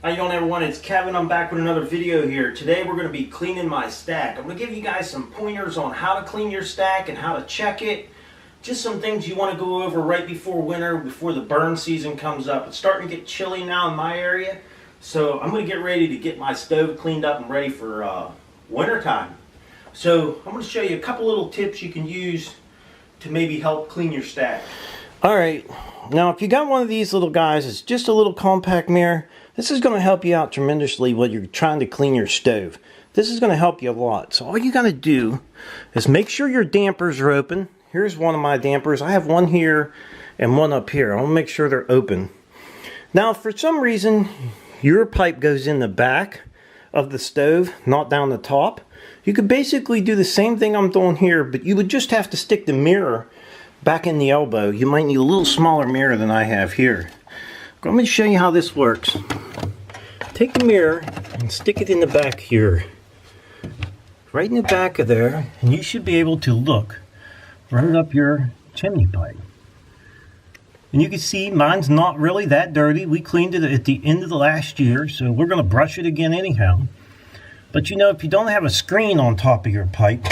How you doing, everyone? It's Kevin. I'm back with another video here. Today we're going to be cleaning my stack. I'm going to give you guys some pointers on how to clean your stack and how to check it. Just some things you want to go over right before winter, before the burn season comes up. It's starting to get chilly now in my area, so I'm going to get ready to get my stove cleaned up and ready for winter time. So I'm going to show you a couple little tips you can use to maybe help clean your stack. Alright, now if you got one of these little guys, it's just a little compact mirror. This is going to help you out tremendously when you're trying to clean your stove. This is going to help you a lot. So all you got to do is make sure your dampers are open. Here's one of my dampers. I have one here and one up here. I'll make sure they're open. Now for some reason your pipe goes in the back of the stove, not down the top. You could basically do the same thing I'm doing here, but you would just have to stick the mirror back in the elbow. You might need a little smaller mirror than I have here. Let me show you how this works. Take the mirror and stick it in the back here. Right in the back of there, and you should be able to look right up your chimney pipe. And you can see mine's not really that dirty. We cleaned it at the end of the last year, so we're going to brush it again anyhow. But you know, if you don't have a screen on top of your pipe,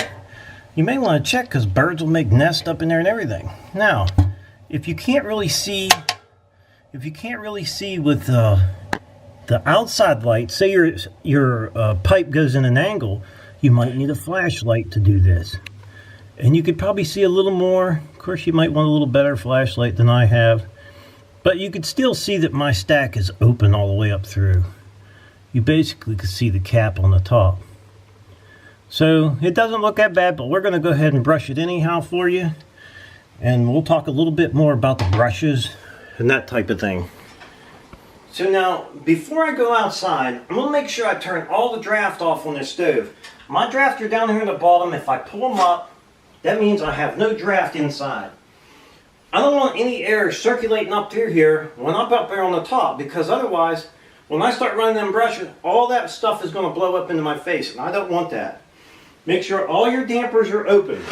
you may want to check, because birds will make nests up in there and everything. Now, if you can't really see with the outside light, say your pipe goes in an angle, you might need a flashlight to do this. And you could probably see a little more. Of course, you might want a little better flashlight than I have. But you could still see that my stack is open all the way up through. You basically could see the cap on the top. So it doesn't look that bad, but we're going to go ahead and brush it anyhow for you. And we'll talk a little bit more about the brushes and that type of thing. So now, before I go outside, I'm going to make sure I turn all the draft off on this stove. My draft are down here in the bottom. If I pull them up, that means I have no draft inside. I don't want any air circulating up through here when I'm up there on the top, because otherwise, when I start running them brushes, all that stuff is going to blow up into my face, and I don't want that. Make sure all your dampers are open.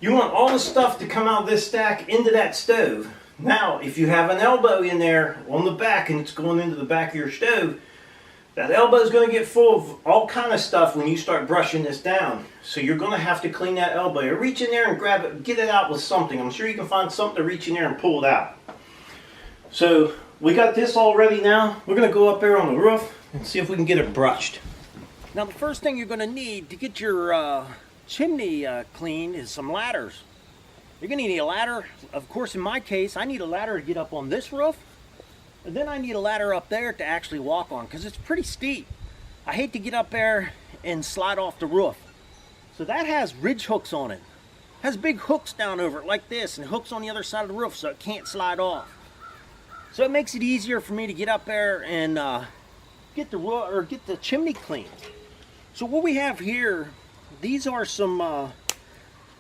You want all the stuff to come out of this stack into that stove. Now, if you have an elbow in there on the back and it's going into the back of your stove, that elbow is going to get full of all kind of stuff when you start brushing this down. So you're going to have to clean that elbow. Or reach in there and grab it, get it out with something. I'm sure you can find something to reach in there and pull it out. So we got this all ready now. We're going to go up there on the roof and see if we can get it brushed. Now the first thing you're going to need to get your chimney cleaned is some ladders. You're going to need a ladder. Of course, in my case, I need a ladder to get up on this roof. And then I need a ladder up there to actually walk on, because it's pretty steep. I hate to get up there and slide off the roof. So that has ridge hooks on it. It has big hooks down over it like this, and hooks on the other side of the roof so it can't slide off. So it makes it easier for me to get up there and get the chimney cleaned. So what we have here, these are some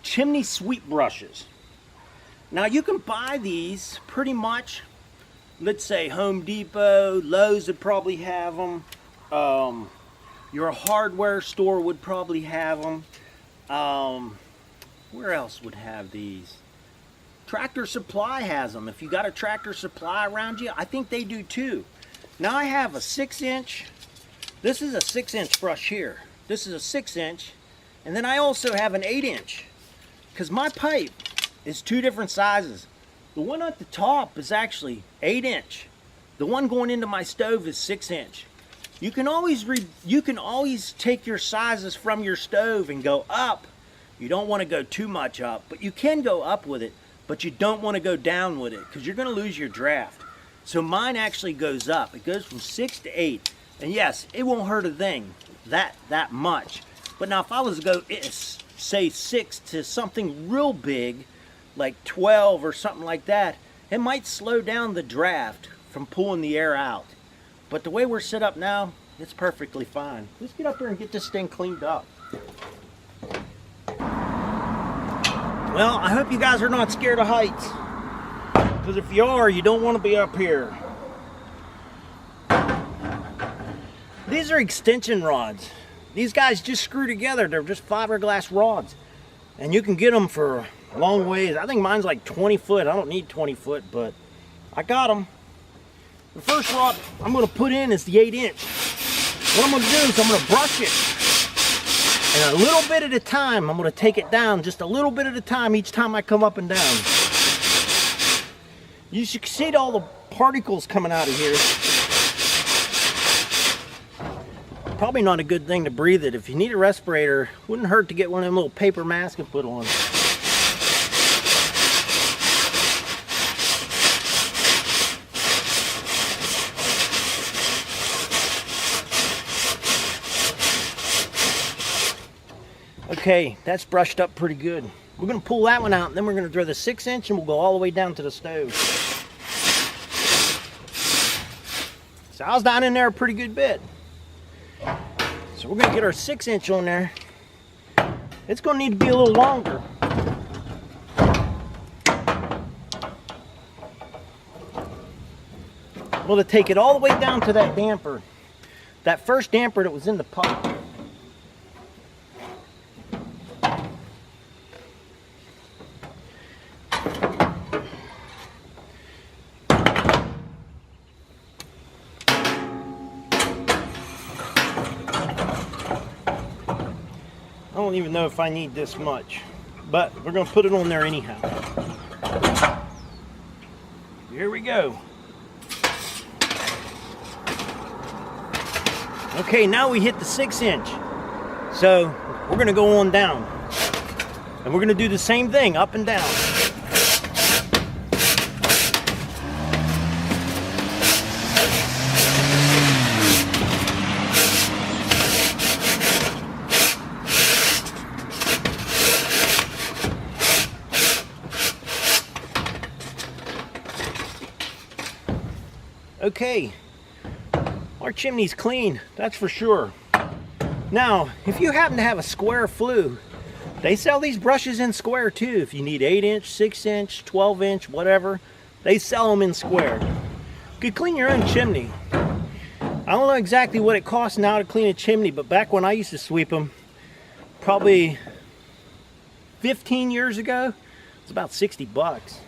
chimney sweep brushes. Now you can buy these pretty much, let's say Home Depot, Lowe's would probably have them. Your hardware store would probably have them. Where else would have these? Tractor Supply has them. If you got a Tractor Supply around you, I think they do too. Now I have a 6-inch. This is a 6-inch brush here. This is a 6-inch. And then I also have an 8-inch. Because my pipe is two different sizes. The one at the top is actually 8-inch. The one going into my stove is 6-inch. You can always take your sizes from your stove and go up. You don't want to go too much up, but you can go up with it, but you don't want to go down with it because you're going to lose your draft. So mine actually goes up. It goes from 6 to 8. And yes, it won't hurt a thing that much. But now if I was to go, say 6 to something real big, like 12 or something like that, it might slow down the draft from pulling the air out. But the way we're set up now, it's perfectly fine. Let's get up there and get this thing cleaned up. Well, I hope you guys are not scared of heights, because if you are, you don't want to be up here. These are extension rods. These guys just screw together. They're just fiberglass rods. And you can get them for long ways. I think mine's like 20 foot. I don't need 20 foot, but I got them. The first rod I'm going to put in is the 8-inch. What I'm going to do is I'm going to brush it. And a little bit at a time, I'm going to take it down just a little bit at a time each time I come up and down. You should see all the particles coming out of here. Probably not a good thing to breathe it. If you need a respirator, wouldn't hurt to get one of them little paper masks and put on. Okay, that's brushed up pretty good. We're going to pull that one out, and then we're going to throw the 6-inch, and we'll go all the way down to the stove. So I was down in there a pretty good bit. So we're going to get our 6-inch on there. It's going to need to be a little longer. I'm going to take it all the way down to that damper. That first damper that was in the pipe. I don't even know if I need this much, but we're going to put it on there anyhow. Here we go. Okay, now we hit the 6-inch. So we're going to go on down. And we're going to do the same thing, up and down. Okay, our chimney's clean, that's for sure. Now, if you happen to have a square flue, they sell these brushes in square too. If you need 8-inch, 6-inch, 12-inch, whatever, they sell them in square. You could clean your own chimney. I don't know exactly what it costs now to clean a chimney, but back when I used to sweep them, probably 15 years ago, it's about 60 bucks.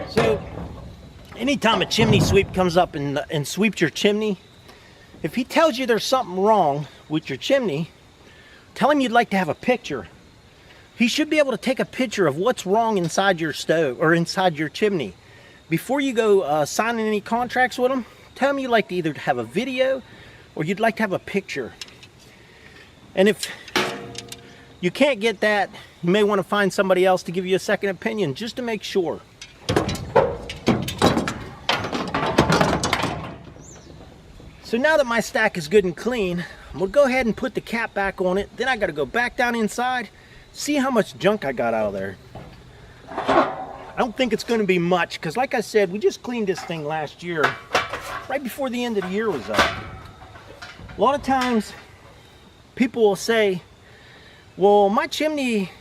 So, anytime a chimney sweep comes up and sweeps your chimney, if he tells you there's something wrong with your chimney, tell him you'd like to have a picture. He should be able to take a picture of what's wrong inside your stove or inside your chimney. Before you go signing any contracts with him, tell him you'd like to either have a video or you'd like to have a picture. And if you can't get that, you may want to find somebody else to give you a second opinion just to make sure. So now that my stack is good and clean, I'm going to go ahead and put the cap back on it. Then I got to go back down inside, see how much junk I got out of there. I don't think it's going to be much because like I said, we just cleaned this thing last year, right before the end of the year was up. A lot of times people will say, well, my chimney,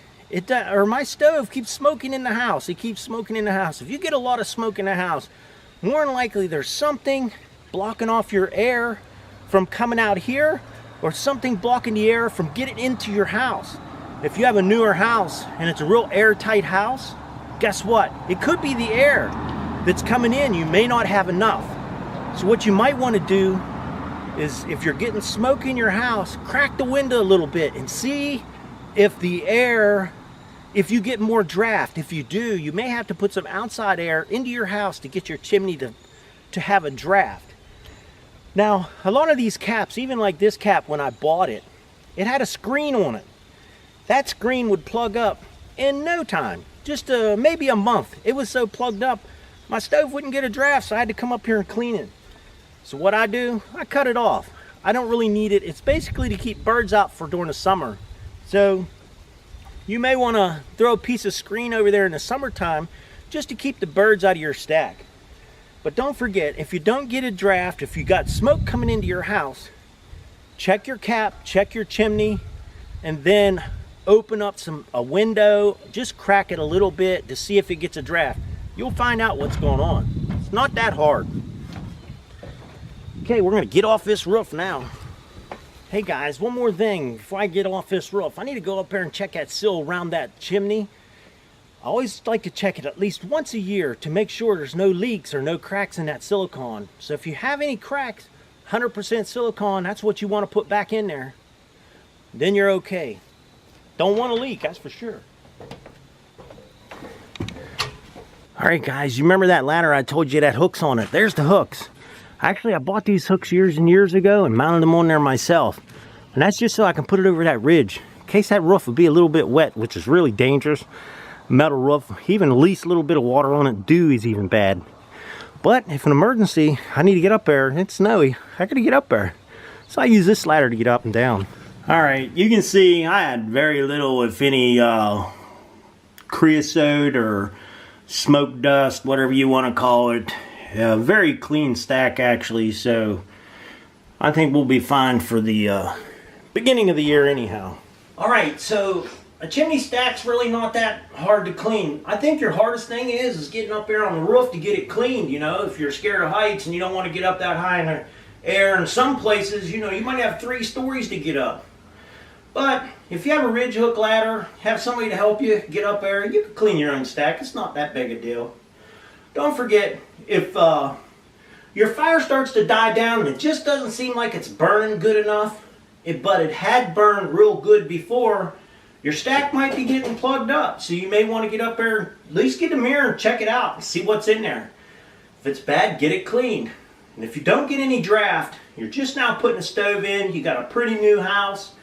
or my stove keeps smoking in the house. It keeps smoking in the house. If you get a lot of smoke in the house, more than likely there's something blocking off your air from coming out here, or something blocking the air from getting into your house. If you have a newer house and it's a real airtight house, guess what? It could be the air that's coming in. You may not have enough. So what you might want to do is, if you're getting smoke in your house, crack the window a little bit and see if the air, if you get more draft. If you do, you may have to put some outside air into your house to get your chimney to have a draft. Now, a lot of these caps, even like this cap when I bought it, it had a screen on it. That screen would plug up in no time, just maybe a month. It was so plugged up, my stove wouldn't get a draft, so I had to come up here and clean it. So what I do, I cut it off. I don't really need it. It's basically to keep birds out for during the summer. So you may want to throw a piece of screen over there in the summertime just to keep the birds out of your stack. But don't forget, if you don't get a draft, if you got smoke coming into your house, check your cap, check your chimney, and then open up a window, just crack it a little bit to see if it gets a draft. You'll find out what's going on. It's not that hard. Okay, we're gonna get off this roof now. Hey guys, one more thing before I get off this roof. I need to go up there and check that sill around that chimney. I always like to check it at least once a year to make sure there's no leaks or no cracks in that silicone. So if you have any cracks, 100% silicone, that's what you want to put back in there. Then you're okay. Don't want to leak, that's for sure. Alright guys, you remember that ladder I told you that hooks on it? There's the hooks. Actually, I bought these hooks years and years ago and mounted them on there myself. And that's just so I can put it over that ridge, in case that roof would be a little bit wet, which is really dangerous. Metal roof, even at least a little bit of water on it, dew is even bad. But if an emergency, I need to get up there, it's snowy, I gotta get up there. So I use this ladder to get up and down. Alright, you can see I had very little, if any, creosote or smoke dust, whatever you want to call it. Very clean stack actually, so I think we'll be fine for the beginning of the year anyhow. Alright, so a chimney stack's really not that hard to clean. I think your hardest thing is getting up there on the roof to get it cleaned, you know, if you're scared of heights and you don't want to get up that high in the air. In some places, you know, you might have 3 stories to get up. But if you have a ridge hook ladder, have somebody to help you get up there, you can clean your own stack. It's not that big a deal. Don't forget, if your fire starts to die down and it just doesn't seem like it's burning good enough, but it had burned real good before, your stack might be getting plugged up. So you may want to get up there, at least get a mirror and check it out and see what's in there. If it's bad, get it cleaned. And if you don't get any draft, you're just now putting a stove in, you got a pretty new house,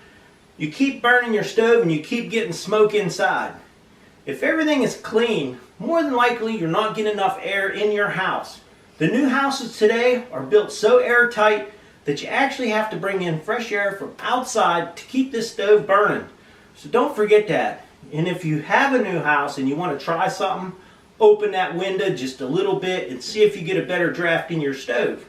you keep burning your stove and you keep getting smoke inside. If everything is clean, more than likely you're not getting enough air in your house. The new houses today are built so airtight that you actually have to bring in fresh air from outside to keep this stove burning. So don't forget that. And if you have a new house and you want to try something, open that window just a little bit and see if you get a better draft in your stove.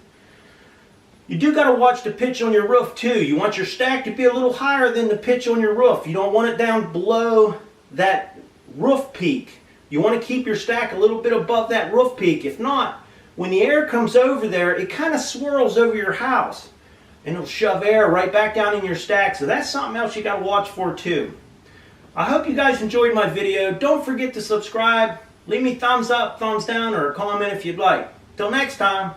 You do got to watch the pitch on your roof too. You want your stack to be a little higher than the pitch on your roof. You don't want it down below that roof peak. You want to keep your stack a little bit above that roof peak. If not, when the air comes over there, it kind of swirls over your house and it'll shove air right back down in your stack. So that's something else you got to watch for too. I hope you guys enjoyed my video. Don't forget to subscribe. Leave me thumbs up, thumbs down, or a comment if you'd like. Till next time.